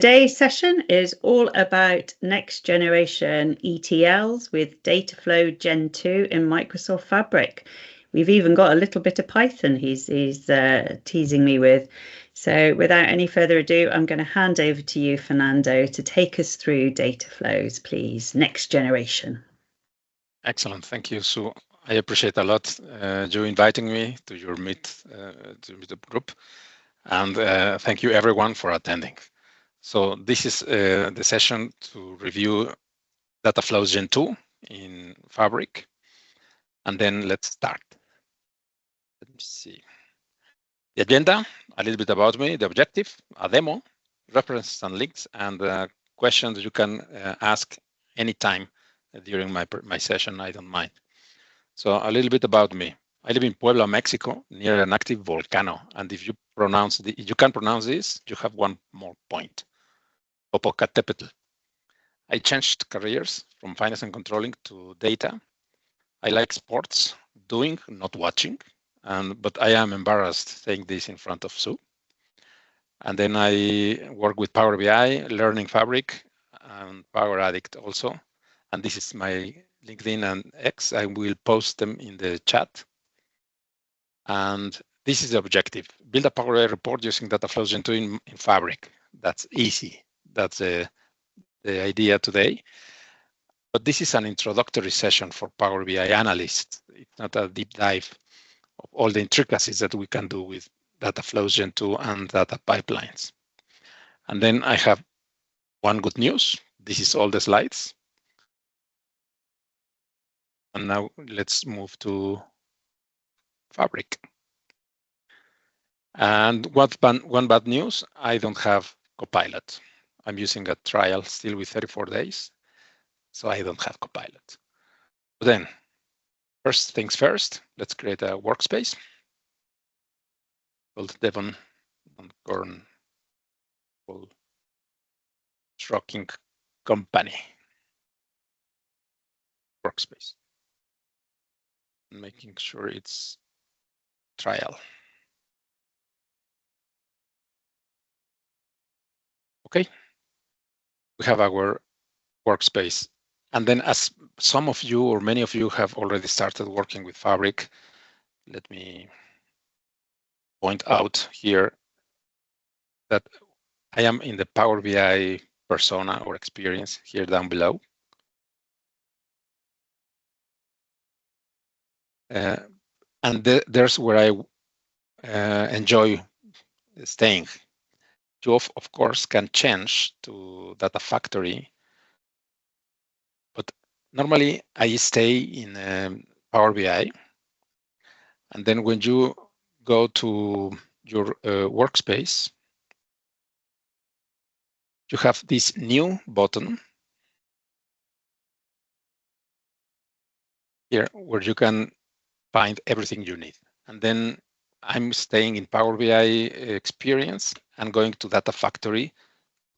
Today's session is all about next generation ETLs with Dataflow Gen 2 in Microsoft Fabric. We've even got a little bit of Python he's teasing me with. So without any further ado, I'm going to hand over to you, Fernando, to take us through Dataflows, please. Next generation. Excellent. Thank you, Sue. I appreciate a lot you inviting me to your meetup group. And thank you everyone for attending. So this is the session to review Dataflows Gen 2 in Fabric. And then let's start. Let me see. The agenda, a little bit about me, the objective, a demo, references and links, and questions you can ask anytime during my session, I don't mind. So a little bit about me. I live in Puebla, Mexico, near an active volcano. And if you can pronounce this, you have one more point. Popocatépetl. I changed careers from finance and controlling to data. I like sports, doing, not watching. But I am embarrassed saying this in front of Sue. And then I work with Power BI, Learning Fabric, and Power Addict also. And this is my LinkedIn and X. I will post them in the chat. And this is the objective. Build a Power BI report using Dataflows Gen 2 in Fabric. That's easy. That's the idea today. But this is an introductory session for Power BI analysts. It's not a deep dive of all the intricacies that we can do with Dataflows Gen 2 and data pipelines. And then I have one good news. This is all the slides. And now let's move to Fabric. And one bad news, I don't have Copilot. I'm using a trial still with 34 days, so I don't have Copilot. But then, first things first, let's create a workspace called Devon Corn Shocking Company workspace. Making sure it's trial. Okay, we have our workspace. And then as some of you or many of you have already started working with Fabric, let me point out here that I am in the Power BI persona or experience here down below. And there's where I enjoy staying. You, of course, can change to Data Factory, but normally I stay in Power BI. And then when you go to your workspace, you have this new button here where you can find everything you need. And then I'm staying in Power BI experience and going to Data Factory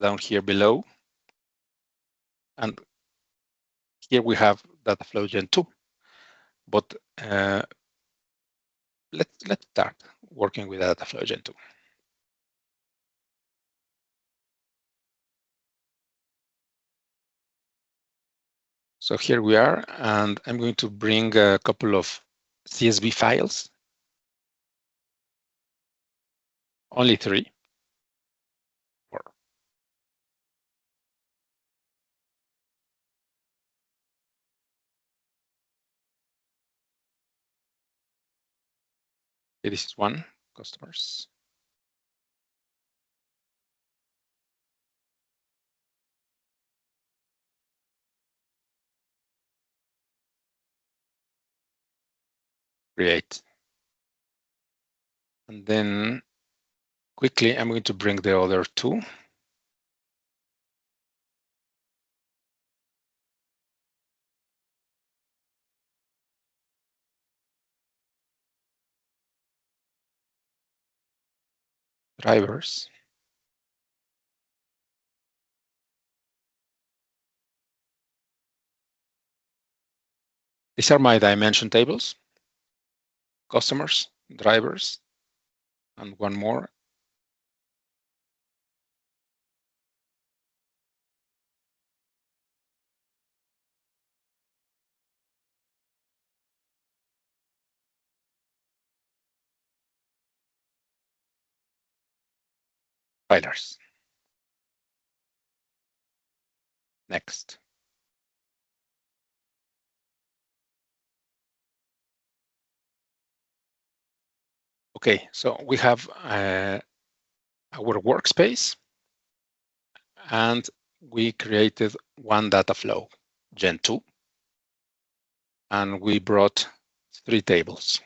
down here below. And here we have Dataflow Gen 2. But let's start working with Dataflow Gen 2. So here we are, and I'm going to bring a couple of CSV files. Only 3. 4. Okay, this is one, customers. Create. And then quickly, I'm going to bring the other 2. Drivers. These are my dimension tables, customers, drivers, and one more. compilers. Next. Okay, so we have our workspace, and we created one data flow, Gen 2, and we brought 3 tables.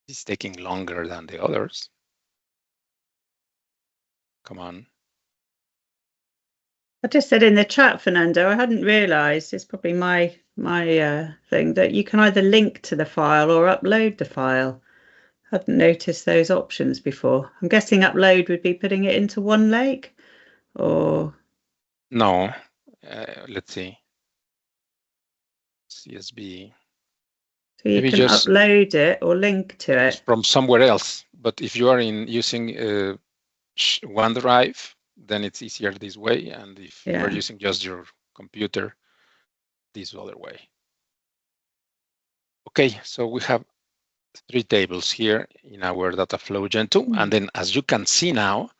It's taking longer than the others. Come on. I just said in the chat, Fernando, I hadn't realized, it's probably my thing, that you can either link to the file or upload the file. Hadn't noticed those options before. I'm guessing upload would be putting it into OneLake, or? No, let's see. CSV. So you Maybe can just upload it or link to it from somewhere else. But if you are using OneDrive, then it's easier this way. And if you are using just your computer, this other way. Okay, so we have 3 tables here in our data flow Gen 2. And then as you can see now,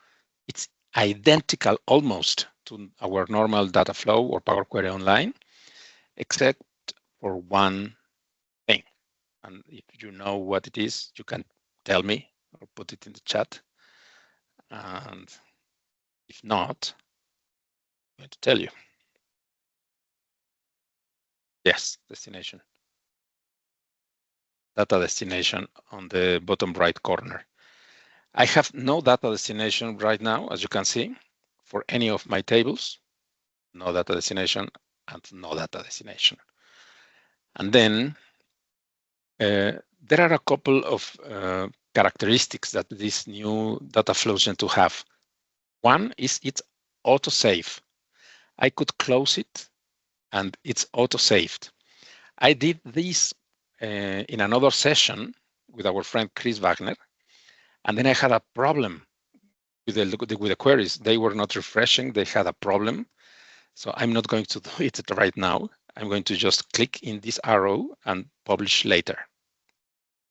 it's identical almost to our normal data flow or Power Query Online, except for one thing. And if you know what it is, you can tell me or put it in the chat. And if not, I'm going to tell you. Yes, destination. Data destination on the bottom right corner. I have no data destination right now, as you can see, for any of my tables. No data destination and no data destination. And then there are a couple of characteristics that this new data flows Gen 2 have. One is it's auto-save. I could close it and it's auto-saved. I did this in another session with our friend Chris Wagner, and then I had a problem with the queries. They were not refreshing. They had a problem. So I'm not going to do it right now. I'm going to just click in this arrow and publish later.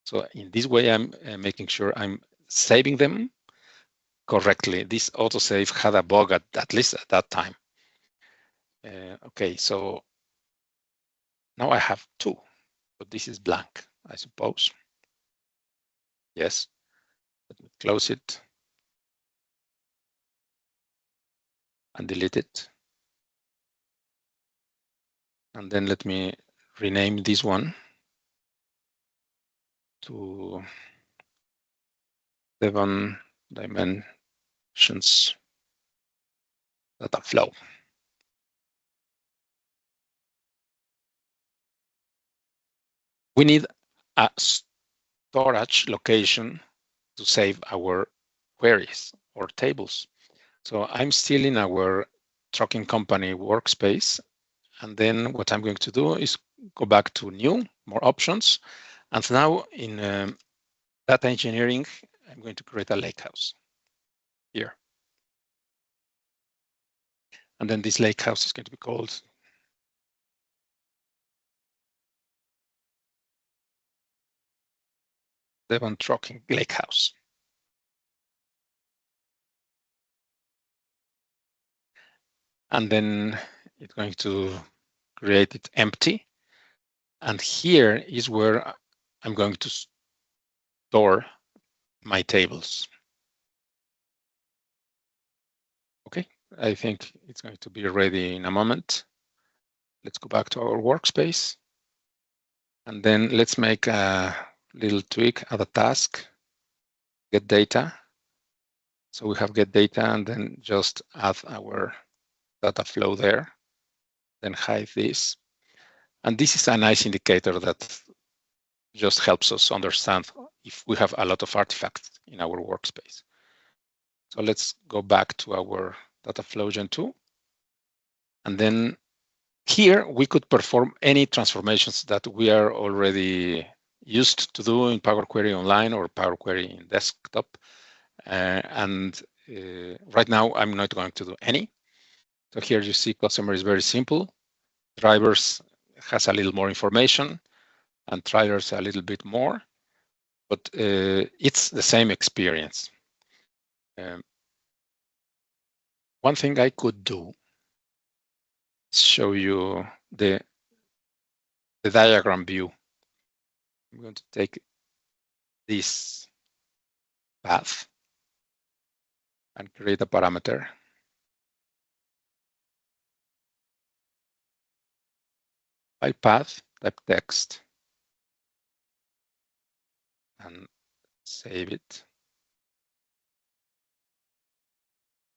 So in this way, I'm making sure I'm saving them correctly. This autosave had a bug at least at that time. Okay, so now I have 2, but this is blank, I suppose. Yes, let me close it and delete it. And then let me rename this one to 7 dimensions data flow. We need a storage location to save our queries or tables. So I'm still in our trucking company workspace. And then what I'm going to do is go back to new, more options. And now in data engineering, I'm going to create a lakehouse here. And then this lakehouse is going to be called Devon Trucking Lakehouse. And then it's going to create it empty. And here is where I'm going to store my tables. Okay, I think it's going to be ready in a moment. Let's go back to our workspace. And then let's make a little tweak, add a task, get data. So we have get data and then just add our data flow there, then hide this. And this is a nice indicator that just helps us understand if we have a lot of artifacts in our workspace. So let's go back to our data flow Gen 2. And then here we could perform any transformations that we are already used to do in Power Query Online or Power Query in desktop. Right now, I'm not going to do any. So here you see customer is very simple. Drivers has a little more information and trailers a little bit more, but it's the same experience. one thing I could do is show you the diagram view. I'm going to take this path and create a parameter. By path, type text and save it.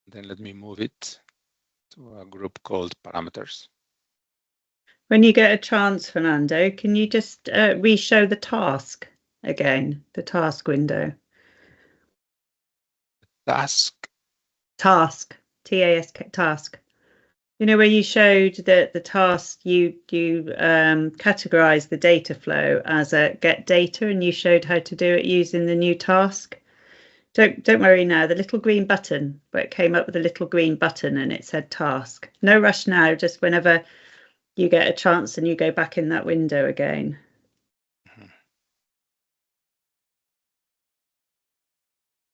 Then let me move it to a group called parameters. When you get a chance, Fernando, can you just re-show the task again, the task window? Task, T-A-S-K, task. You know, where you showed that the task, you categorized the data flow as a get data, and you showed how to do it using the new task. Don't worry now, the little green button, where it came up with a little green button and it said task. No rush now, just whenever you get a chance and you go back in that window again.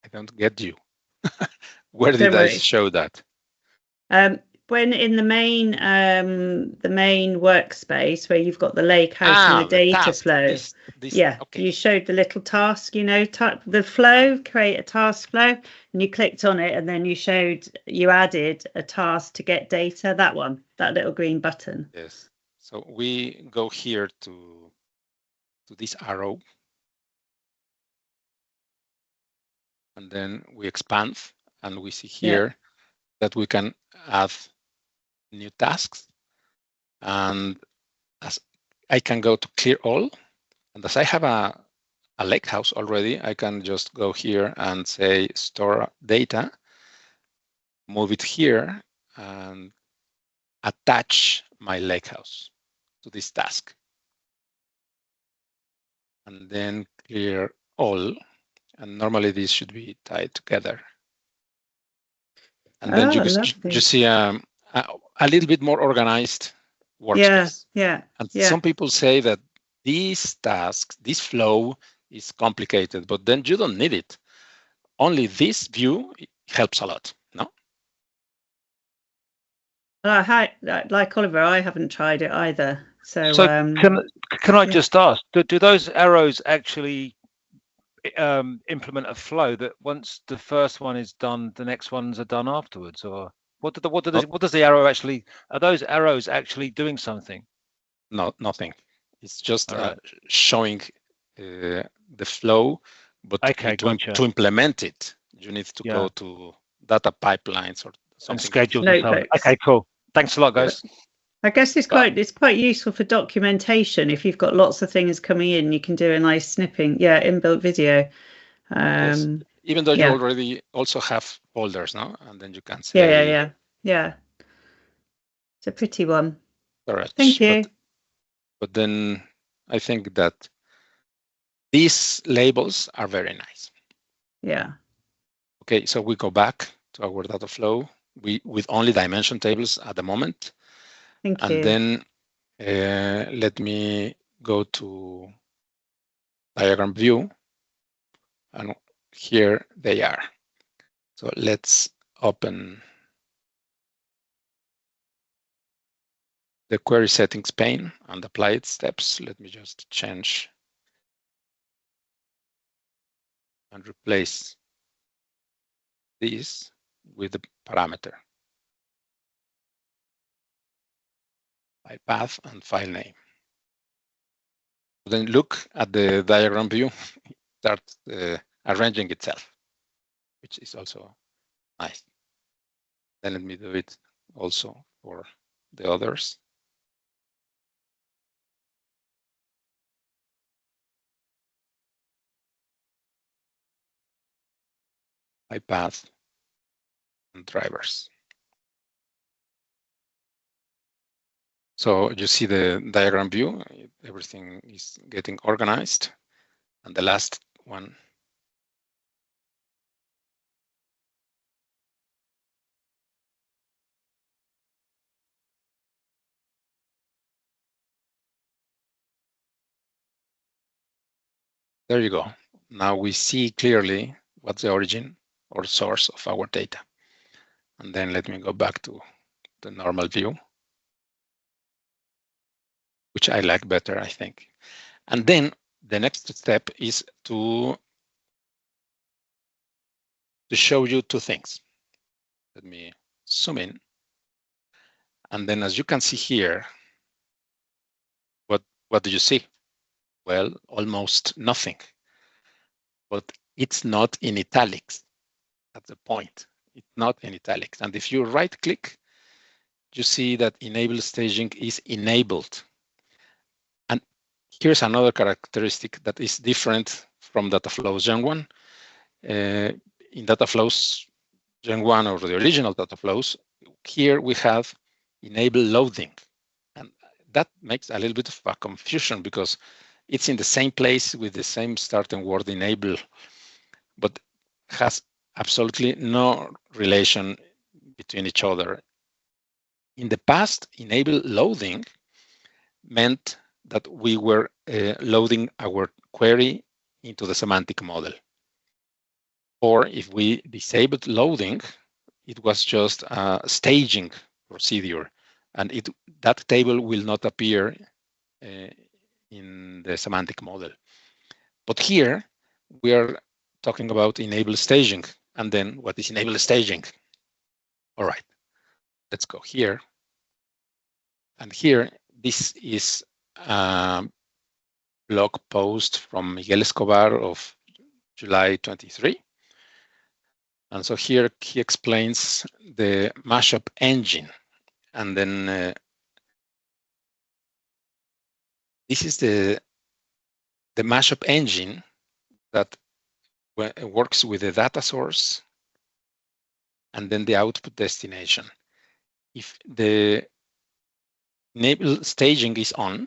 I don't get you. Where did I show that? When in the main workspace where you've got the lake house and the data flow. Yeah, okay. You showed the little task, you know, the flow, create a task flow, and you clicked on it, and then you added a task to get data, that one, that little green button. Yes. So we go here to this arrow, and then we expand, and we see here that we can add new tasks. And as I can go to clear all, and as I have a lake house already, I can just go here and say store data, move it here, and attach my lake house to this task. And then clear all. And normally these should be tied together. And then you see a little bit more organized workspace. Yeah. And some people say that these tasks, this flow is complicated, but then you don't need it. Only this view helps a lot, no? Like Oliver, I haven't tried it either. So can I just ask, do those arrows actually implement a flow that once the first one is done, the next ones are done afterwards, or what does the arrow actually? Are those arrows actually doing something? No, nothing. It's just showing the flow, but to implement it, you need to go to data pipelines or something. And schedules and so on. Okay, cool. Thanks a lot, guys. I guess it's quite useful for documentation. If you've got lots of things coming in, you can do a nice snipping. Yeah, inbuilt video. Yes. Even though you already also have folders, no? And then you can say. Yeah. It's a pretty one. Correct. Thank you. But then I think that these labels are very nice. Yeah. Okay, so we go back to our data flow with only dimension tables at the moment. Thank you. And then let me go to diagram view, and here they are. So let's open the query settings pane and apply its steps. Let me just change and replace this with the parameter by path and file name. Then look at the diagram view, start arranging itself, which is also nice. Then let me do it also for the others. By path and drivers. So you see the diagram view, everything is getting organized. And the last one. There you go. Now we see clearly what's the origin or source of our data. And then let me go back to the normal view, which I like better, I think. And then the next step is to show you two things. Let me zoom in. And then as you can see here, what do you see? Well, almost nothing. But it's not in italics. That's the point. It's not in italics. And if you right click, you see that enable staging is enabled. And here's another characteristic that is different from Dataflows Gen 1. In Dataflows Gen 1 or the original Dataflows, here we have enable loading. And that makes a little bit of a confusion because it's in the same place with the same starting word enable, but has absolutely no relation between each other. In the past, enable loading meant that we were loading our query into the semantic model. Or if we disabled loading, it was just a staging procedure, and that table will not appear in the semantic model. But here we are talking about enable staging. And then what is enable staging? All right, let's go here. And here, this is a blog post from Miguel Escobar of July 23. And so here he explains the mashup engine. And then this is the mashup engine that works with the data source and then the output destination. If the enable staging is on,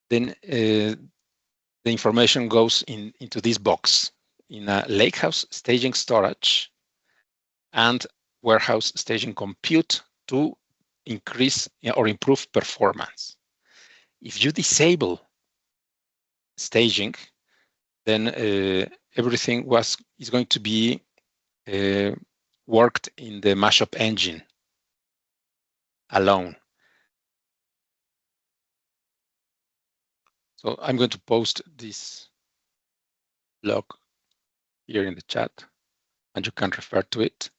then the information goes into this box in a Lakehouse staging storage and warehouse staging compute to increase or improve performance. If you disable staging, then everything is going to be worked in the mashup engine alone. So I'm going to post this blog here in the chat, and you can refer to it.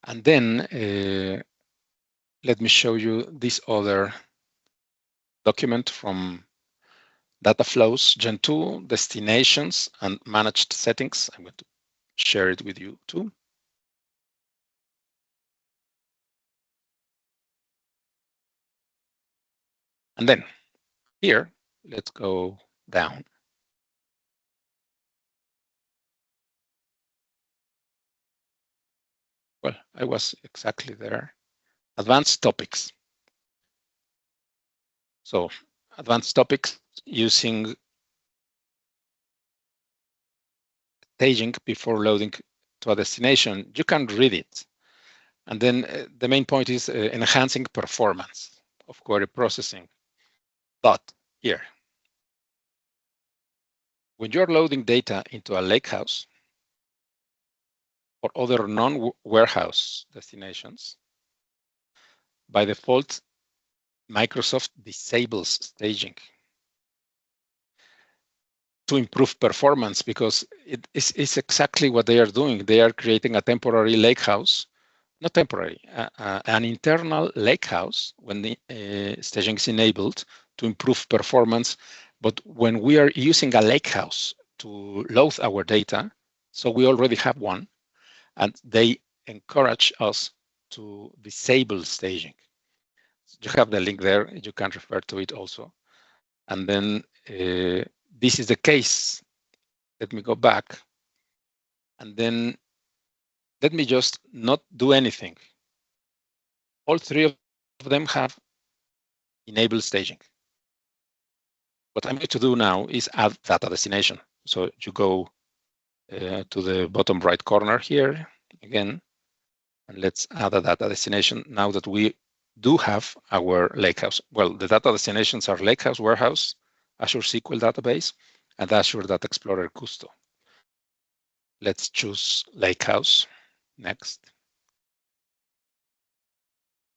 And then let me show you this other document from Dataflows Gen 2, destinations and managed settings. I'm going to share it with you too. And then here, let's go down. Well, I was exactly there. Advanced topics. So advanced topics using staging before loading to a destination. You can read it. And then the main point is enhancing performance of query processing. But here, when you're loading data into a lakehouse or other non-warehouse destinations, by default, Microsoft disables staging to improve performance because it's exactly what they are doing. They are creating a temporary lakehouse, not temporary, an internal lakehouse when the staging is enabled to improve performance. But when we are using a lakehouse to load our data, so we already have one, and they encourage us to disable staging. You have the link there. You can refer to it also. And then this is the case. Let me go back. And then let me just not do anything. All three of them have enabled staging. What I'm going to do now is add data destination. So you go to the bottom right corner here again, and let's add a data destination now that we do have our lakehouse. Well, the data destinations are Lakehouse Warehouse, Azure SQL Database, and Azure Data Explorer Custo. Let's choose Lakehouse. Next.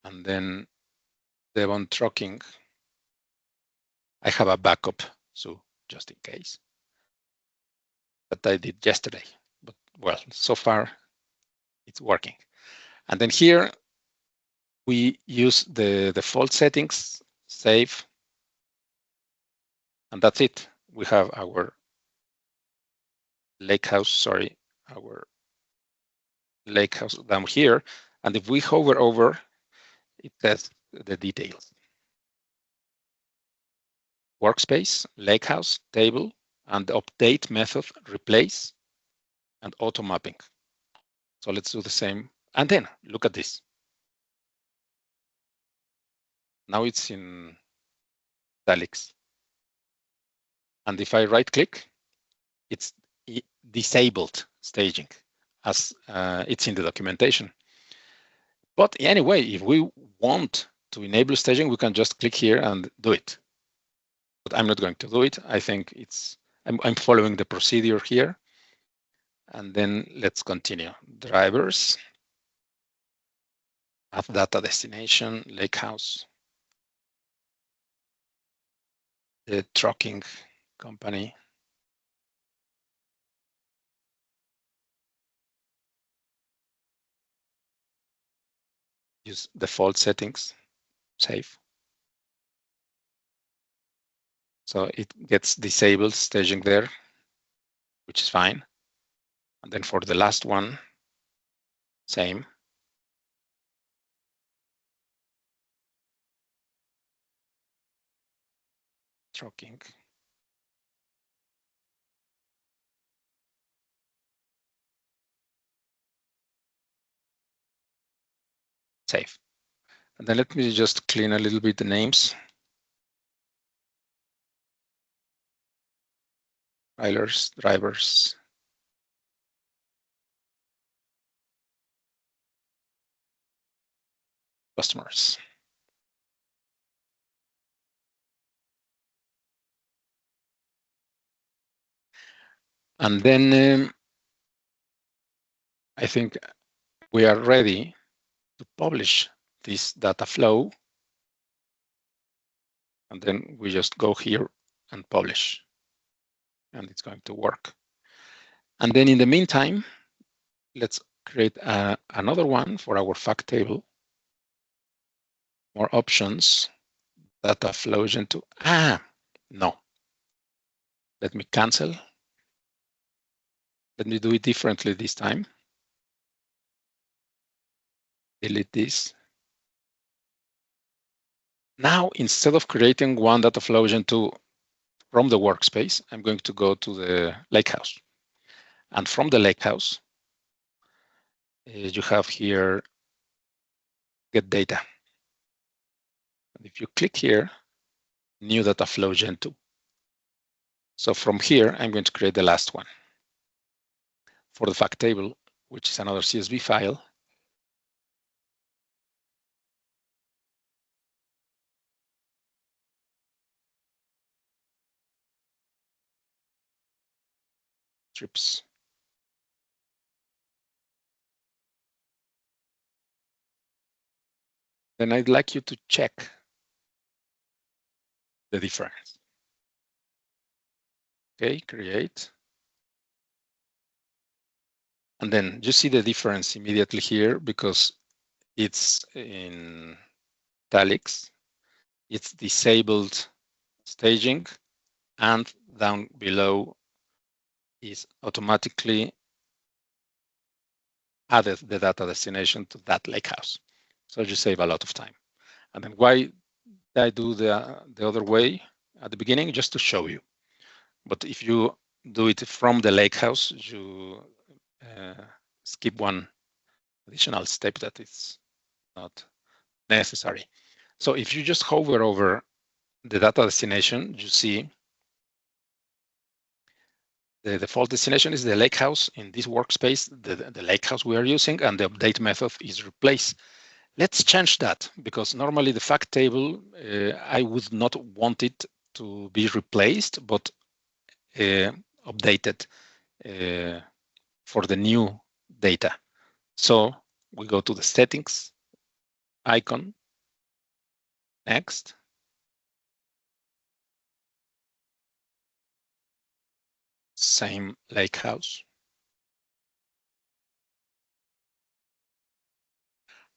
and then Devon Trucking. I have a backup, so just in case, that I did yesterday. But well, so far it's working. And then here we use the default settings, save, and that's it. We have our Lakehouse, our Lakehouse down here. And if we hover over, it says the details. Workspace, Lakehouse, table, and the update method, replace, and auto mapping. So let's do the same. And then look at this. Now it's in italics. And if I right click, it's disabled staging as it's in the documentation. But anyway, if we want to enable staging, we can just click here and do it. But I'm not going to do it. I think I'm following the procedure here. And then let's continue. Drivers, add data destination, Lakehouse, the trucking company. Use default settings, save. So it gets disabled staging there, which is fine. And then for the last one, same. Trucking. Save. And then let me just clean a little bit the names. Drivers. Customers. And then I think we are ready to publish this data flow. And then we just go here and publish. And it's going to work. And then in the meantime, let's create another one for our fact table. More options. Dataflows into, no. Let me cancel. Let me do it differently this time. Delete this. Now, instead of creating one Dataflows into from the workspace, I'm going to go to the Lakehouse. And from the Lakehouse, you have here, get data. And if you click here, new Dataflow Gen 2. So from here, I'm going to create the last one. For the fact table, which is another CSV file. Trips. Then I'd like you to check the difference. Okay, create. And then you see the difference immediately here because it's in italics. It's disabled staging, and down below is automatically added the data destination to that Lakehouse. So you save a lot of time. And then why I do the other way at the beginning, just to show you. But if you do it from the Lakehouse, you skip one additional step that is not necessary. So if you just hover over the data destination, you see the default destination is the Lakehouse in this workspace, the Lakehouse we are using, and the update method is replace. Let's change that because normally the fact table, I would not want it to be replaced, but updated for the new data. So we go to the settings, icon. Next. Same Lakehouse.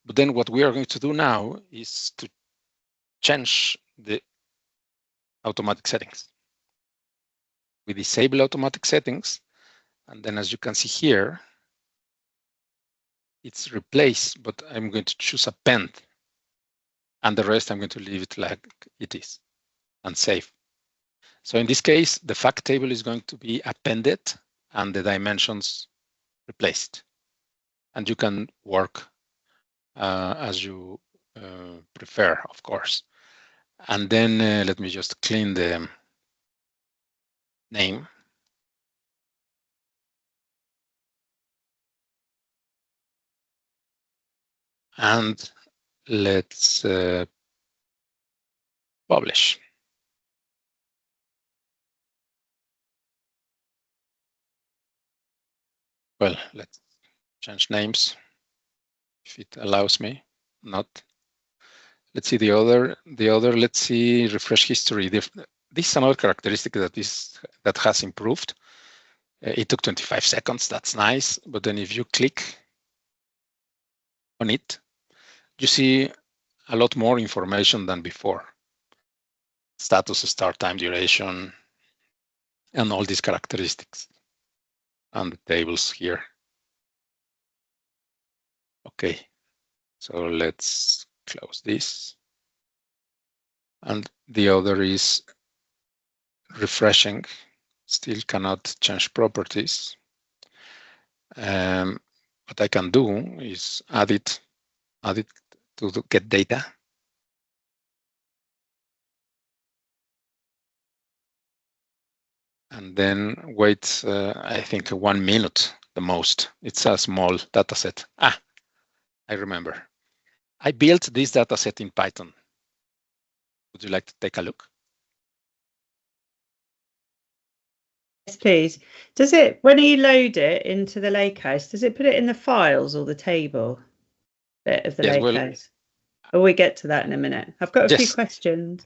But then what we are going to do now is to change the automatic settings. We disable automatic settings, and then as you can see here, it's replaced, but I'm going to choose append, and the rest I'm going to leave it like it is and save. So in this case, the fact table is going to be appended and the dimensions replaced. And you can work as you prefer, of course. And then let me just clean the name. And let's publish. Well, let's change names if it allows me. Not. Let's see the other. Let's see refresh history. This is another characteristic that has improved. It took 25 seconds. That's nice. But then if you click on it, you see a lot more information than before. Status, start time, duration, and all these characteristics. And the tables here. Okay, so let's close this. And the other is refreshing. Still cannot change properties. What I can do is add it to the get data. And then wait, I think 1 minute the most. It's a small data set. I remember. I built this data set in Python. Would you like to take a look? Yes, please. Does it, when you load it into the Lakehouse, does it put it in the files or the table bit of the Lakehouse? Well, we get to that in a minute. I've got a few questions.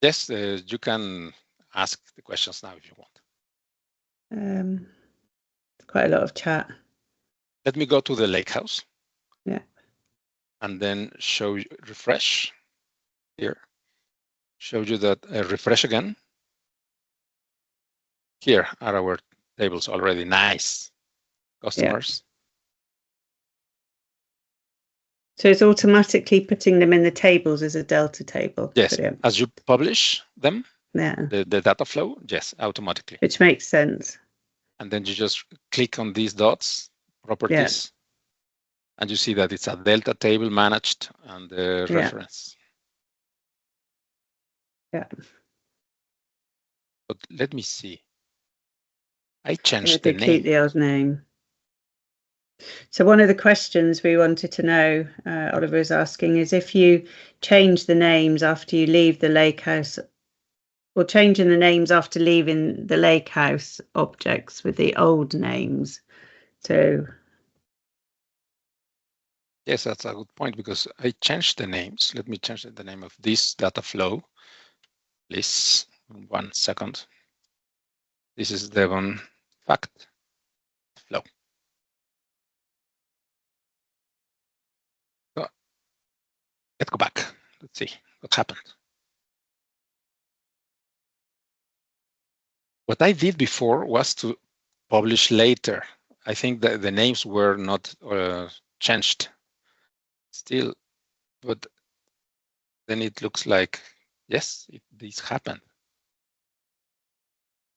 Yes, you can ask the questions now if you want. Quite a lot of chat. Let me go to the Lakehouse. Yeah. And then show you refresh here. Show you that refresh again. Here are our tables already. Nice. Customers. Yeah. So it's automatically putting them in the tables as a delta table. Yes. As you publish them, the data flow, yes, automatically. Which makes sense. And then you just click on these dots, properties, and you see that it's a delta table managed and the reference. Yeah. But let me see. I changed the name. Keep the old name. So one of the questions we wanted to know, Oliver is asking, is if you change the names after you leave the Lakehouse, or changing the names after leaving the Lakehouse objects with the old names. So yes, that's a good point, because I changed the names. Let me change the name of this data flow. Please, 1 second. This is Devon fact flow. So, let's go back. Let's see what happened. What I did before was to publish later. I think that the names were not changed still, but then it looks like, yes, this happened.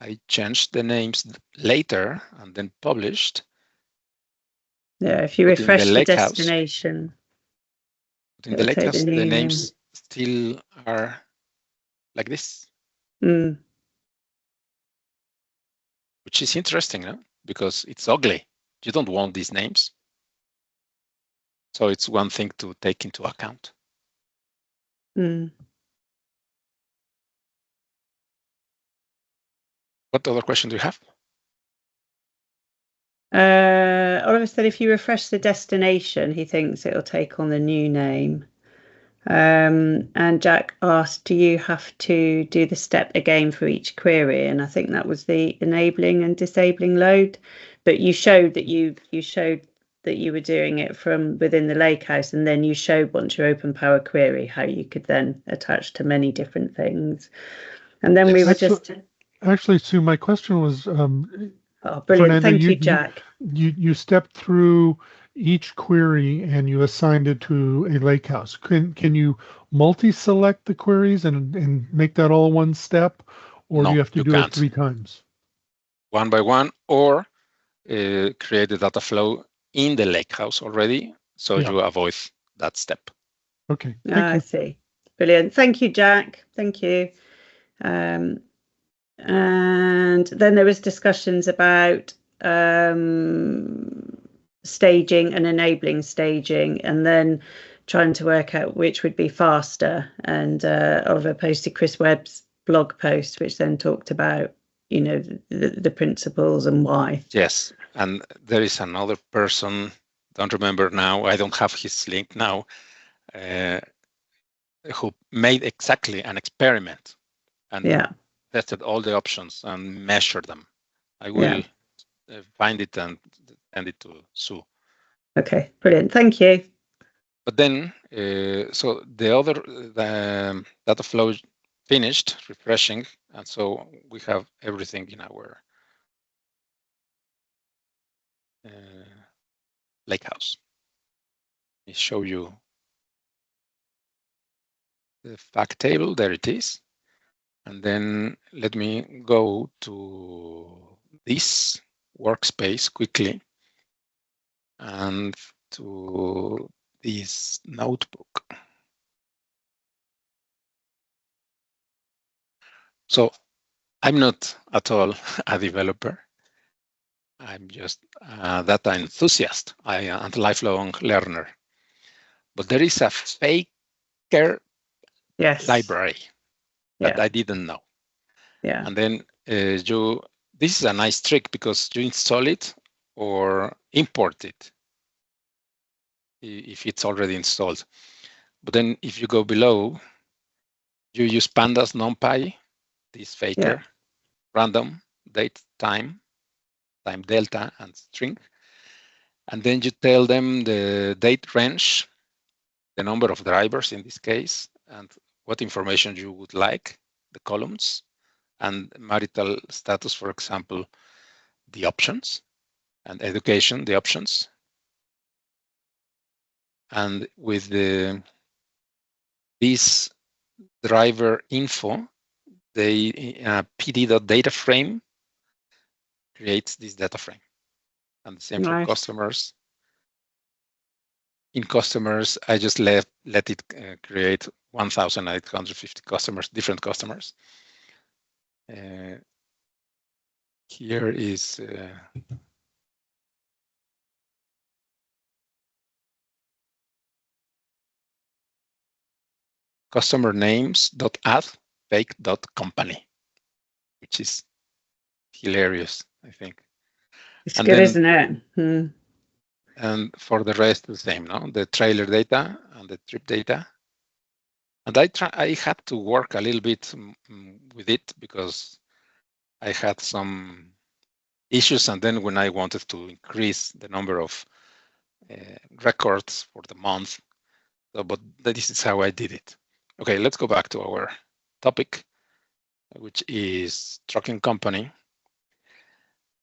I changed the names later and then published. Yeah, if you refresh the destination. But in the Lakehouse, the names still are like this. Which is interesting, no? Because it's ugly. You don't want these names. So it's one thing to take into account. What other question do you have? Oliver said if you refresh the destination, he thinks it'll take on the new name. And Jack asked, do you have to do the step again for each query? And I think that was the enabling and disabling load. But you showed that you were doing it from within the Lakehouse, and then you showed once you open Power Query how you could then attach to many different things. And then we were actually, Sue, my question was, oh, brilliant! Fernando, Thank you, Jack. You stepped through each query and you assigned it to a lakehouse. Can you multi-select the queries and make that all one step, or do you have to do it 3 times? One by one, or create a data flow in the lakehouse already, so you avoid that step. Okay. Thank you. I see. Brilliant. Thank you, Jack. Thank you. And then there was discussions about staging and enabling staging, and then trying to work out which would be faster. And Oliver posted Chris Webb's blog post, which then talked about, you know, the principles and why. Yes, and there is another person, don't remember now, I don't have his link now, who made exactly an experiment and tested all the options and measured them. I will find it and send it to Sue. Okay, brilliant. Thank you. But then, so the data flow finished refreshing, and so we have everything in our Lakehouse. Let me show you the fact table. There it is. And then let me go to this workspace quickly and to this notebook. So I'm not at all a developer. I'm just a data enthusiast. I am a lifelong learner. But there is a faker library that I didn't know. And then this is a nice trick because you install it or import it if it's already installed. But then if you go below, you use pandas, numpy, this faker, random, date, time delta, and string. And then you tell them the date range, the number of drivers in this case, and what information you would like, the columns, and marital status, for example, the options, and education, the options. And with this driver info, the pd.data frame creates this data frame. And the same for customers. In customers, I just let it create 1,850 customers, different customers. Here is customer names.add fake.company, which is hilarious, I think. It's good, isn't it? And for the rest, the same, no? The trailer data and the trip data. And I had to work a little bit with it because I had some issues. And then when I wanted to increase the number of records for the month, but this is how I did it. Okay, let's go back to our topic, which is trucking company.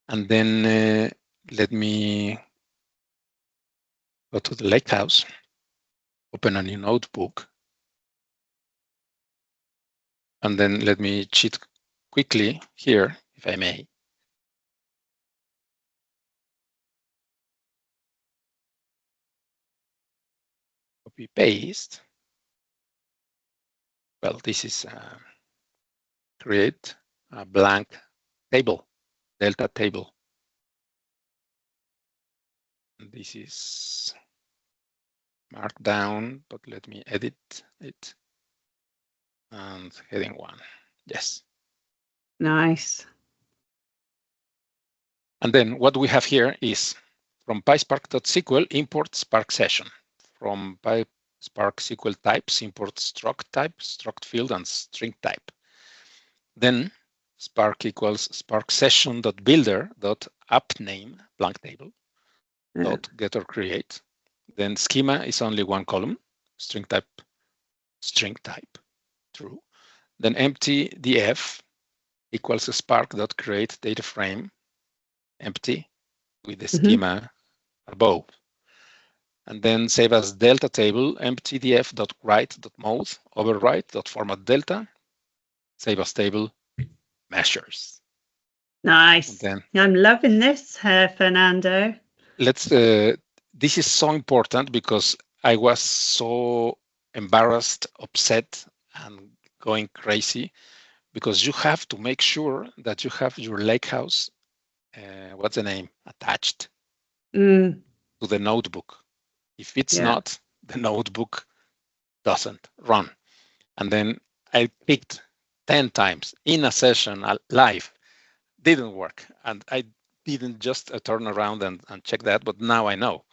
And then let me go to the Lakehouse, open a new notebook. And then let me cheat quickly here, if I may. Copy paste. Well, this is create a blank table, delta table. And this is markdown, but let me edit it. And heading 1, yes. Nice. And then what we have here is from PySpark.sql import Spark session. From PySpark SQL types import struct type, struct field, and string type. Then Spark equals Spark session.builder.app name blank table dot get or create. Then schema is only one column, string type, true. Then empty df equals spark.create data frame empty with the schema above. And then save as delta table empty df.write.mode overwrite.format delta save as table measures. Nice. Then, I'm loving this, Fernando. Let's. This is so important because I was so embarrassed, upset, and going crazy because you have to make sure that you have your Lakehouse, what's the name, attached to the notebook. If it's not, the notebook doesn't run. And then I picked 10 times in a session live, didn't work. And I didn't just turn around and check that, but now I know.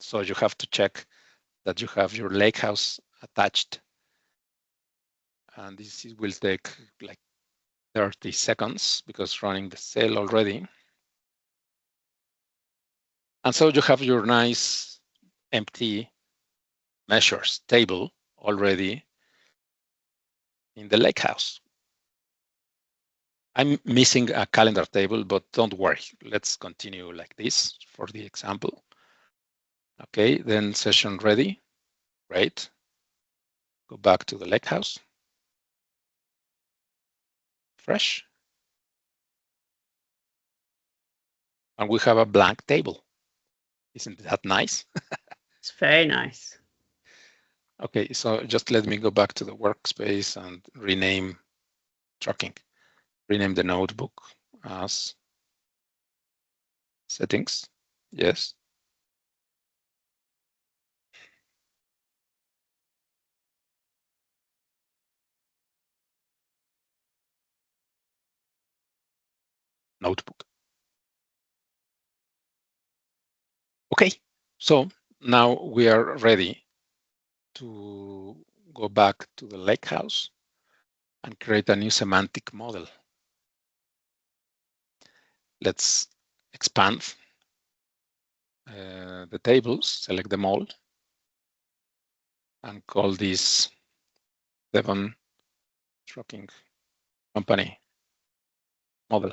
So you have to check that you have your Lakehouse attached. And this will take like 30 seconds because running the cell already. And so you have your nice empty measures table already in the Lakehouse. I'm missing a calendar table, but don't worry. Let's continue like this for the example. Okay, then session ready. Great. Go back to the Lakehouse. Fresh. And we have a blank table. Isn't that nice? It's very nice. Okay, so just let me go back to the workspace and rename tracking. Rename the notebook as settings. Yes. Notebook. Okay, so now we are ready to go back to the Lakehouse and create a new semantic model. Let's expand the tables, select them all, and call this Devon Trucking Company model.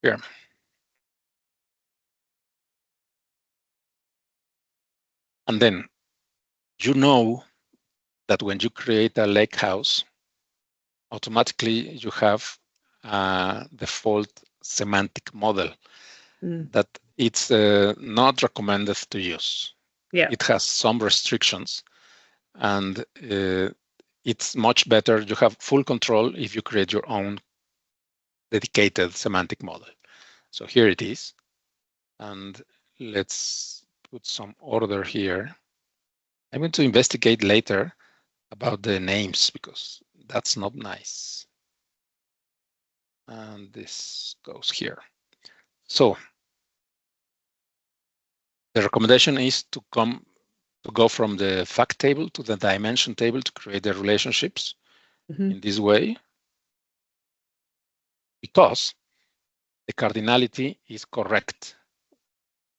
Here. And then you know that when you create a Lakehouse, automatically you have a default semantic model that it's not recommended to use. Yeah. It has some restrictions, and it's much better. You have full control if you create your own dedicated semantic model. So here it is. And let's put some order here. I'm going to investigate later about the names because that's not nice. And this goes here. So the recommendation is to go from the fact table to the dimension table to create the relationships in this way, because the cardinality is correct.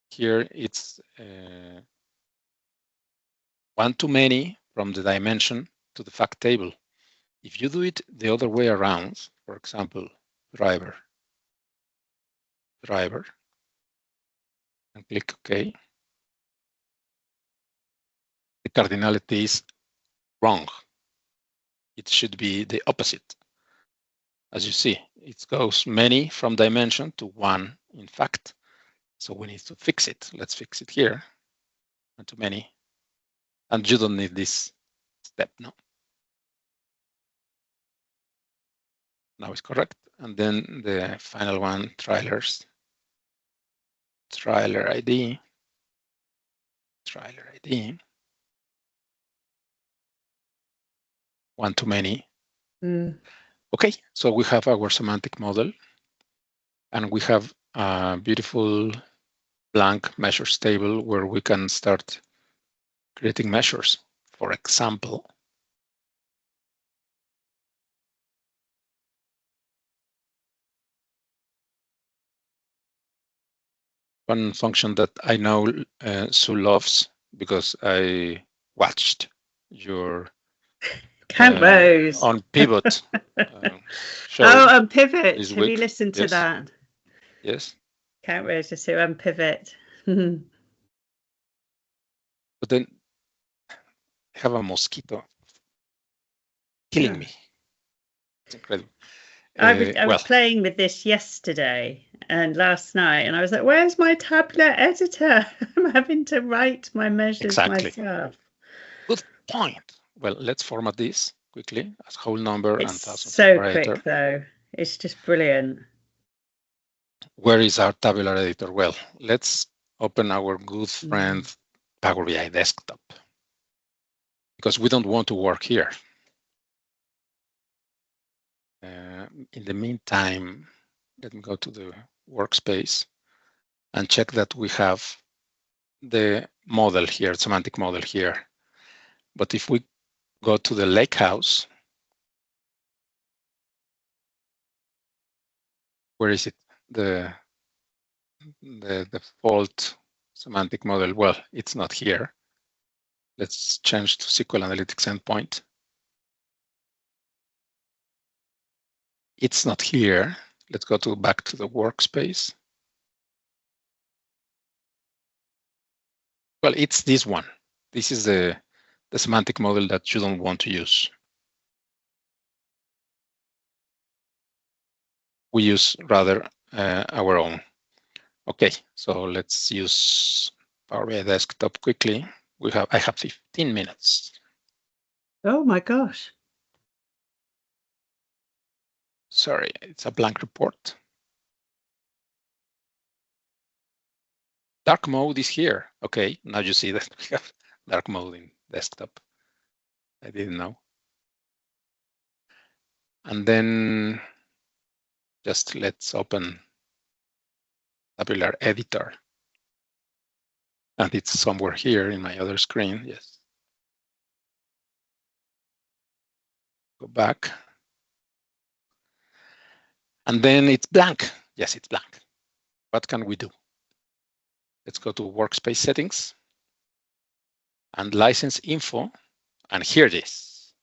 Here it's one to many from the dimension to the fact table. If you do it the other way around, for example, driver, and click OK, the cardinality is wrong. It should be the opposite. As you see, it goes many from dimension to one in fact. So we need to fix it. Let's fix it here. One to many. And you don't need this step, no? Now it's correct. And then the final one, trailers, trailer ID, one to many. Okay, so we have our semantic model, and we have a beautiful blank measures table where we can start creating measures. For example, one function that I know Sue loves because I watched your Count rows on Pivot show. Oh, and Pivot. This Have week. you listened to Yes. that? Yes. Count rows to and Pivot. But then I have a mosquito killing me. It's incredible. I was playing with this yesterday and last night, and I was like, "Where's my tablet editor? I'm having to write my measures myself." Good point. Well, let's format this quickly as whole number and thousand so operator. quick though. It's just brilliant. Where is our tabular editor? Well, let's open our good friend Power BI desktop, because we don't want to work here. In the meantime, let me go to the workspace and check that we have the model here, semantic model here. But if we go to the Lakehouse, where is it? The default semantic model. Well, it's not here. Let's change to SQL Analytics endpoint. It's not here. Let's go back to the workspace. Well, it's this one. This is the semantic model that you don't want to use. We use rather our own. Okay, so let's use Power BI Desktop quickly. I have 15 minutes. Oh my gosh. Sorry, it's a blank report. Dark mode is here. Okay, now you see that we have dark mode in desktop. I didn't know. And then just let's open tabular editor. And it's somewhere here in my other screen. Yes. Go back. And then it's blank. Yes, it's blank. What can we do? Let's go to workspace settings and license info. And here it is.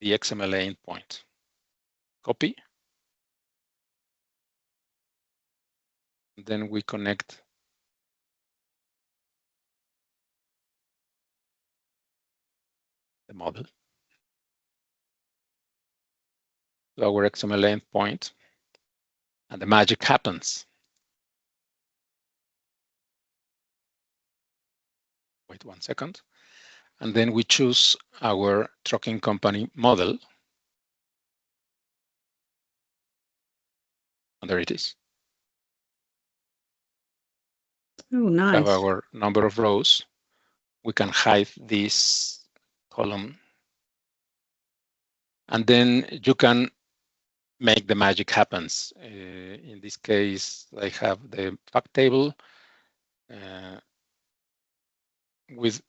The XML endpoint. Copy. Then we connect the model to our XML endpoint, and the magic happens. Wait 1 second. And then we choose our trucking company model. And there it is. Oh, nice. We have our number of rows. We can hide this column. And then you can make the magic happens. In this case, I have the fact table with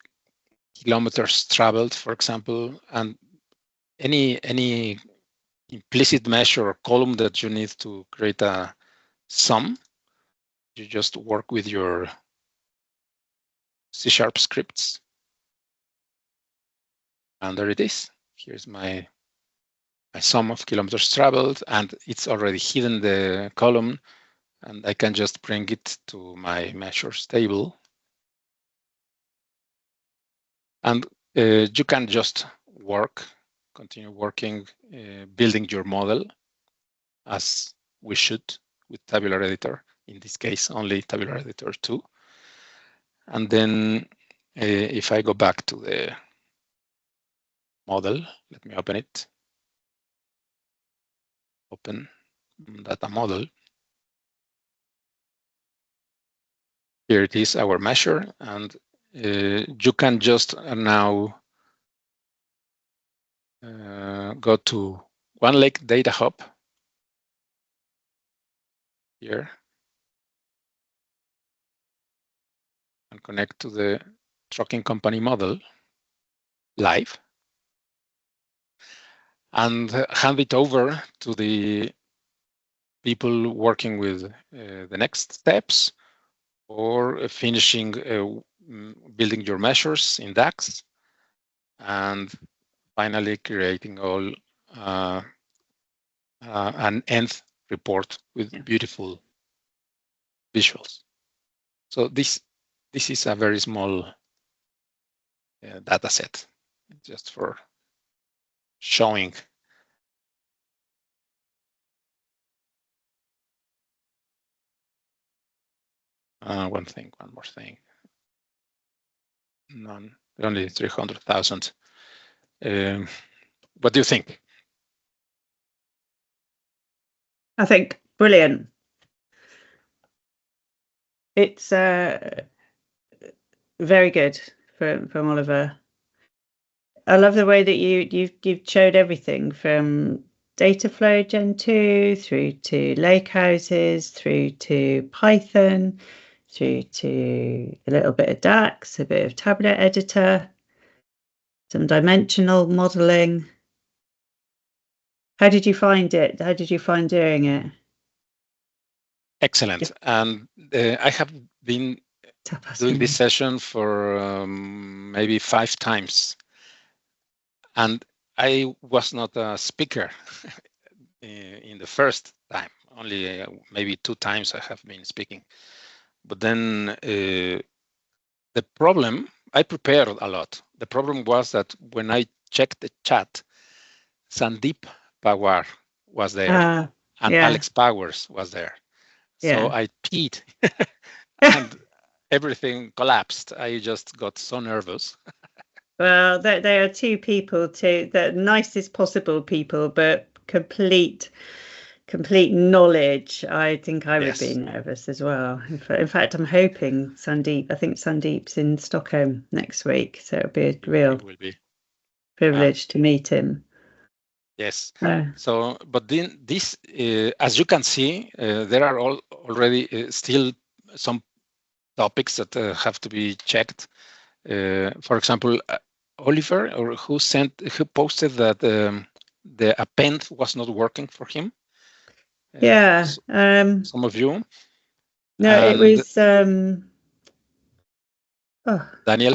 kilometers traveled, for example, and any implicit measure or column that you need to create a sum. You just work with your C# scripts. And there it is. Here's my sum of kilometers traveled, and it's already hidden the column, and I can just bring it to my measures table. And you can just continue working, building your model as we should with Tabular Editor. In this case, only Tabular Editor 2. And then if I go back to the model, let me open it. Open data model. Here it is, our measure, and you can just now go to One Lake Data Hub here and connect to the trucking company model live and hand it over to the people working with the next steps or finishing building your measures in DAX and finally creating all an end report with beautiful visuals. So this is a very small data set just for showing. One more thing. None, only 300,000. What do you think? I think brilliant. It's very good from Oliver. I love the way that you've showed everything from Dataflow Gen 2 through to Lakehouses, through to Python, through to a little bit of DAX, a bit of tablet editor, some dimensional modeling. How did you find it? How did you find doing it? Excellent. And I have been doing this session for maybe 5 times. And I was not a speaker in the first time, only maybe 2 times I have been speaking. But then the problem, I prepared a lot. The problem was that when I checked the chat, Sandeep Pawar was there and Alex Powers was there. So I peed and everything collapsed. I just got so nervous. Well, they are 2 people, the nicest possible people, but complete knowledge. I think I would be nervous as well. In fact, I'm hoping Sandeep. I think Sandeep's in Stockholm next week, so it'll be a real privilege to meet him. Yes. So, but then this, as you can see, there are already still some topics that have to be checked. For example, Oliver, or who posted that the append was not working for him. Some of you. No, it was Daniel.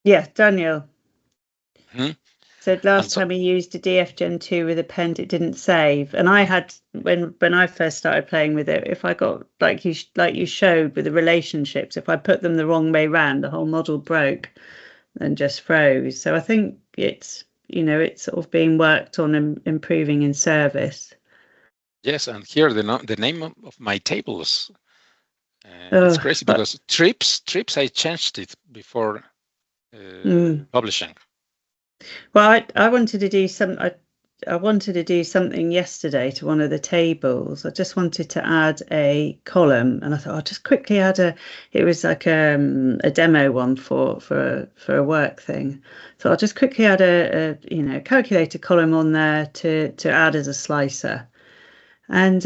Yeah, Daniel. Mm-hmm. Said last time he used a DF Gen 2 with append, it didn't save. And I had when I first started playing with it, if I got like you showed with the relationships, if I put them the wrong way round, the whole model broke and just froze. So I think it's it's sort of being worked on and improving in service. Yes, and here the name of my tables. It's crazy because trips I changed it before publishing. Well, I wanted to do I wanted to do something yesterday to one of the tables. I just wanted to add a column, and I thought I'll just quickly add it was like a demo one for a work thing. So I'll just quickly add a calculator column on there to add as a slicer. And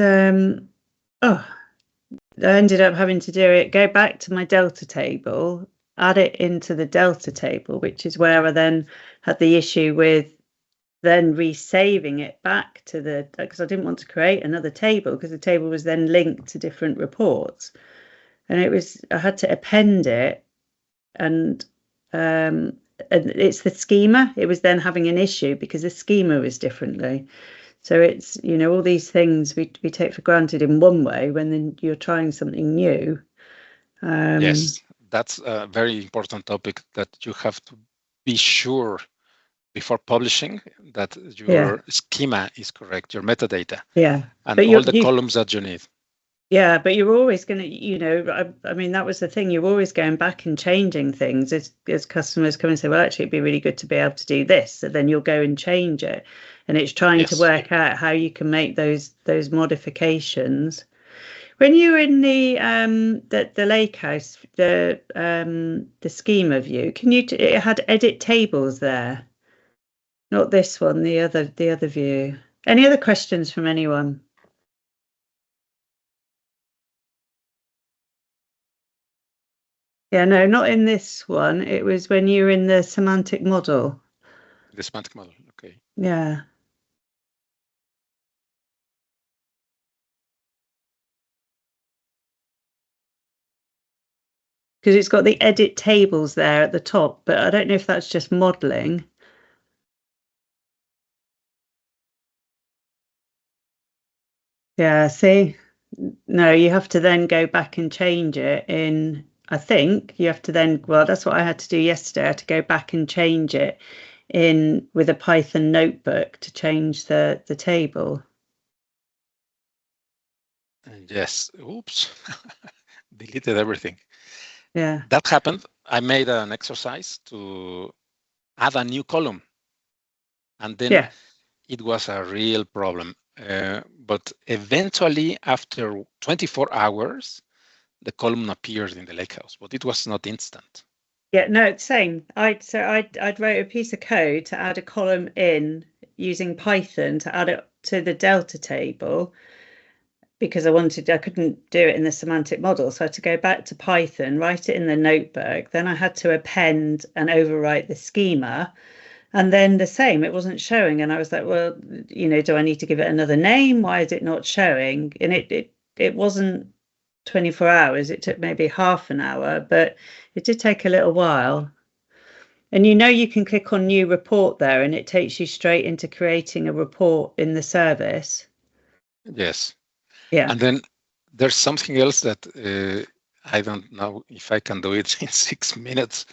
I ended up having to go back to my Delta table, add it into the Delta table, which is where I then had the issue with then resaving it back to because I didn't want to create another table because the table was then linked to different reports, and I had to append it, and it's the schema. It was then having an issue because the schema was differently. So it's all these things we take for granted in one way when then you're trying something new. Yes, that's a very important topic that you have to be sure before publishing that your schema is correct, your metadata, and all the columns that you need. Yeah, but you're always going to, I mean, that was the thing. You're always going back and changing things as customers come and say, well, actually, it'd be really good to be able to do this. So then you'll go and change it. And it's trying to work out how you can make those modifications. When you were in the lake house, the schema view, it had edit tables there. Not this one, the other view. Any other questions from anyone? Yeah, no, not in this one. It was when you were in the semantic model. The semantic model, okay. Yeah. Because it's got the edit tables there at the top, but I don't know if that's just modeling. Yeah, see? No, you have to then go back and change it in, I think you have to then, well, that's what I had to do yesterday. I had to go back and change it in with a Python notebook to change the table. Yes, oops, deleted everything. Yeah. That happened. I made an exercise to add a new column, and then it was a real problem. But eventually, after 24 hours, the column appeared in the Lakehouse, but it was not instant. Yeah, no, it's same. I'd wrote a piece of code to add a column in using Python to add it to the delta table because I couldn't do it in the semantic model. So I had to go back to Python, write it in the notebook. Then I had to append and overwrite the schema. And then the same, it wasn't showing. And I was like, well, do I need to give it another name? Why is it not showing? And it wasn't 24 hours. It took maybe half an hour, but it did take a little while. And you can click on new report there and it takes you straight into creating a report in the service. Yes. Yeah. And then there's something else that I don't know if I can do it in 6 minutes,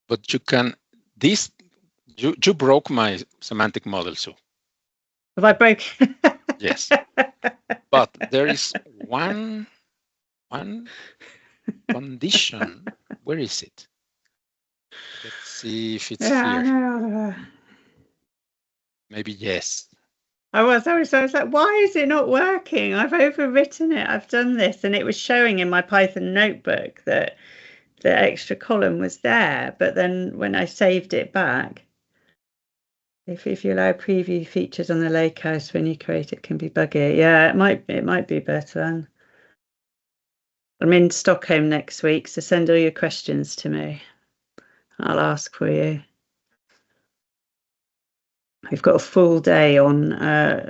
but you can, you broke my semantic model, Sue. Have I broken? Yes. But there is one condition. Where is it? Let's see if it's here. Maybe yes. I was like, why is it not working? I've overwritten it. I've done this. And it was showing in my Python notebook that the extra column was there. But then when I saved it back, if you allow preview features on the Lakehouse when you create it can be buggy. Yeah, it might be better then. I'm in Stockholm next week, so send all your questions to me. I'll ask for you. We've got a full day on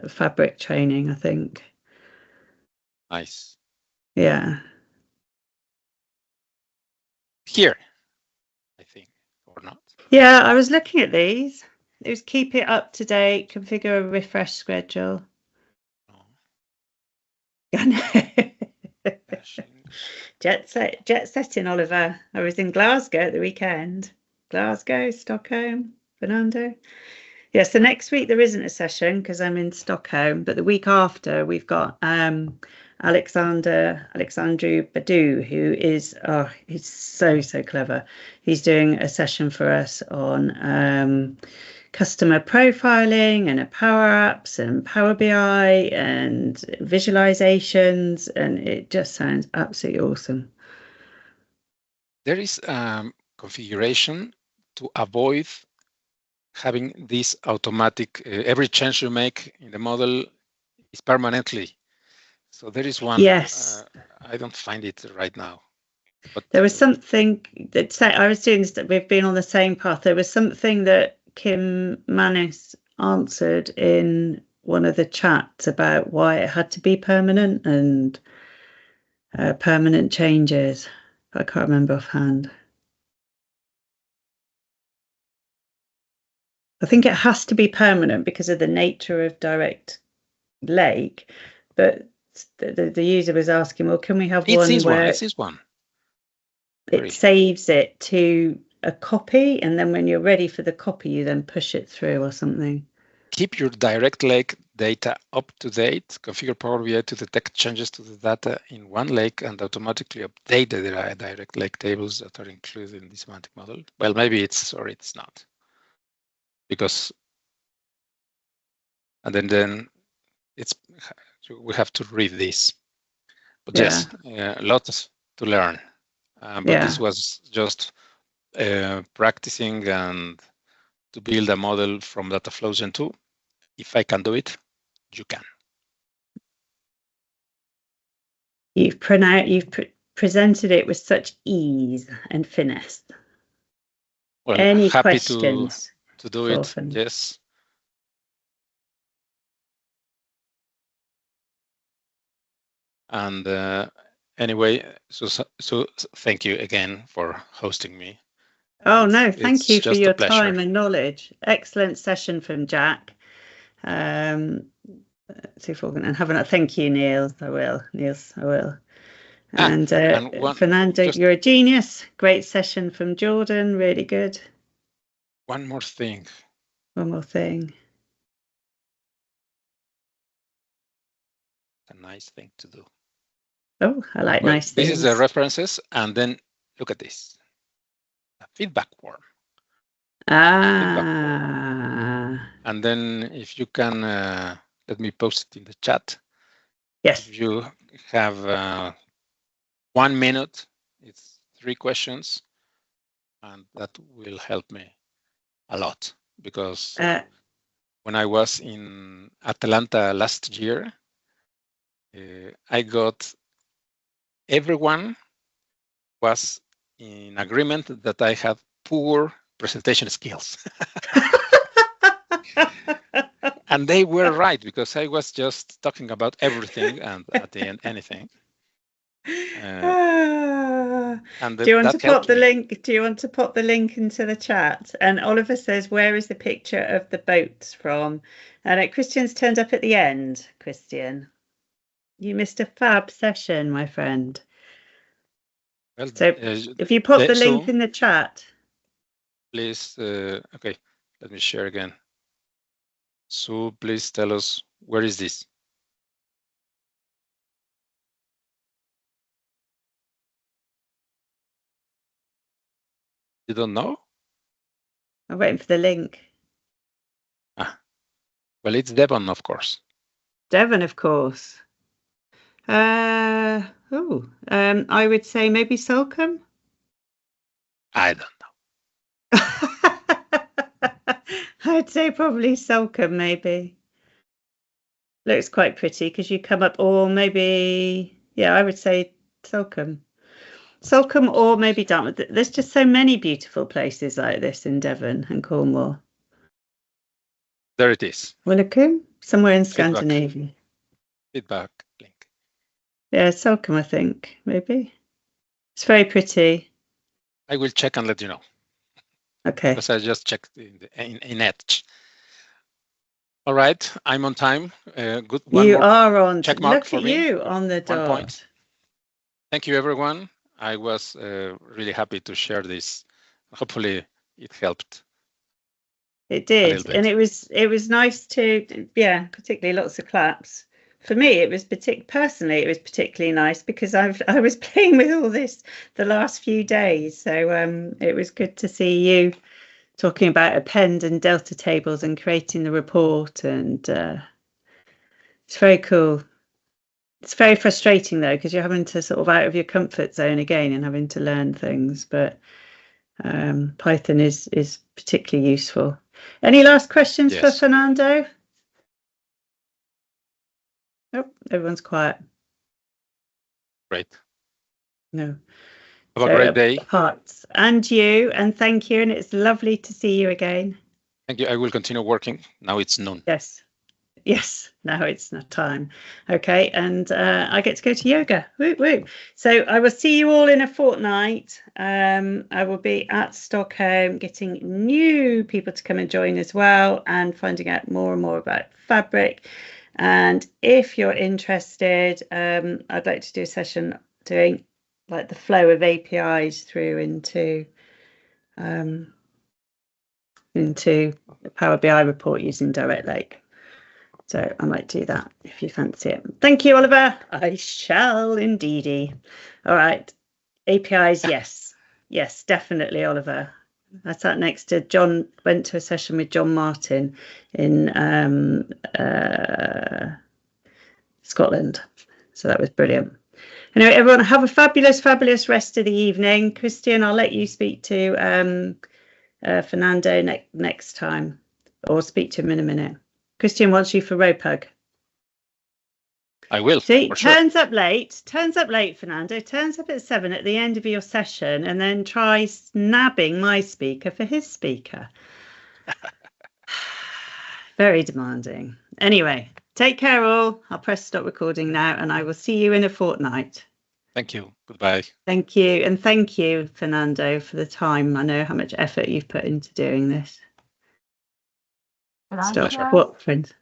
fabric training, I think. Nice. Yeah. Here, I think, or not. Yeah, I was looking at these. It was keep it up to date, configure a refresh schedule. Jet setting, Oliver. I was in Glasgow at the weekend. Glasgow, Stockholm, Fernando. Yeah, so next week there isn't a session because I'm in Stockholm, but the week after we've got Alexandru Badu, who is he's so clever. He's doing a session for us on customer profiling and Power Apps and Power BI and visualizations, and it just sounds absolutely awesome. There is configuration to avoid having this automatic, every change you make in the model is permanently. So there is one. Yes. I don't find it right now. But there was something that I was doing this, we've been on the same path. There was something that Kim Manis answered in one of the chats about why it had to be permanent and permanent changes. I can't remember offhand. I think it has to be permanent because of the nature of Direct Lake, but the user was asking, well, can we have one where it's this one. It saves it to a copy, and then when you're ready for the copy, you then push it through or something. Keep your Direct Lake data up to date. Configure Power BI to detect changes to the data in one lake and automatically update the Direct Lake tables that are included in the semantic model. Well, maybe it's or it's not. Because, and then we have to read this. But yes, lots to learn. But this was just practicing and to build a model from Dataflows Gen 2. If I can do it, you can. You've presented it with such ease and finesse. Well, Any happy questions to do it. Fernando? Yes. And anyway, so thank you again for hosting me. Oh, no, thank you for your pleasure. time and knowledge. Excellent session from Jack. Let's see if we're going to have a thank you, Niels. I will. And Fernando, you're a genius. Great session from Jordan. Really good. One more thing. One more thing. A nice thing to do. Oh, I like nice things. This is the references, and then look at this. A feedback form. And then if you can let me post it in the chat. Yes. If you have 1 minute, it's 3 questions, and that will help me a lot, because when I was in Atlanta last year, I got everyone was in agreement that I have poor presentation skills. And they were right, because I was just talking about everything and at the end anything. And do you want to pop the link? Do you want to pop the link into the chat? And Oliver says, "Where is the picture of the boats from?" And Christian's turned up at the end. Christian, you missed a fab session, my friend. Well, so if you pop the link in the chat, please. Okay, let me share again. So please tell us, where is this? You don't know? I'm waiting for the link. Well, it's Devon, of course. Devon, of course. I would say maybe Solcombe. I don't know. I'd say probably Solcombe, maybe. Looks quite pretty because you come up, or maybe, yeah, I would say Solcombe. Solcombe or maybe Dartmouth. There's just so many beautiful places like this in Devon and Cornwall. There it is. Willicombe, somewhere in Scandinavia. Feedback link. Yeah, Solcombe, I think, maybe. It's very pretty. I will check and let you know. Okay. Because I just checked in Edge. All right, I'm on time. Good. You are on. Check mark Look for at me. you on the dot. 1 point. Thank you, everyone. I was really happy to share this. Hopefully, it helped. It did, and it was nice to, yeah, particularly lots of claps. For me, it was personally, it was particularly nice because I was playing with all this the last few days, so it was good to see you talking about append and delta tables and creating the report, and it's very cool. It's very frustrating though, because you're having to sort of out of your comfort zone again and having to learn things, but Python is particularly useful. Any last questions for Fernando? Oh, everyone's quiet. Great. No. Have a great day. Parts. And you, and thank you. And it's lovely to see you again. Thank you. I will continue working. Now it's noon. Yes, now it's not time. Okay, and I get to go to yoga. Woo woo. So I will see you all in a fortnight. I will be at Stockholm getting new people to come and join as well, and finding out more and more about Fabric. And if you're interested, I'd like to do a session doing like the flow of APIs through into the Power BI report using Direct Lake. So I might do that if you fancy it. Thank you, Oliver. I shall indeedy. All right. APIs, yes. Yes, definitely, Oliver. I sat next to John, went to a session with John Martin in Scotland. So that was brilliant. Anyway, everyone have a fabulous, fabulous rest of the evening. Christian, I'll let you speak to Fernando next time, or speak to him in a minute. Christian wants you for RoPug. I will. See, for sure. turns up late, Fernando, turns up at 7 at the end of your session and then tries nabbing my speaker for his speaker. Very demanding. Anyway, take care all. I'll press stop recording now and I will see you in a fortnight. Thank you. Goodbye. Thank you. And thank you, Fernando, for the time. I know how much effort you've put into doing this. Stop. What, friends?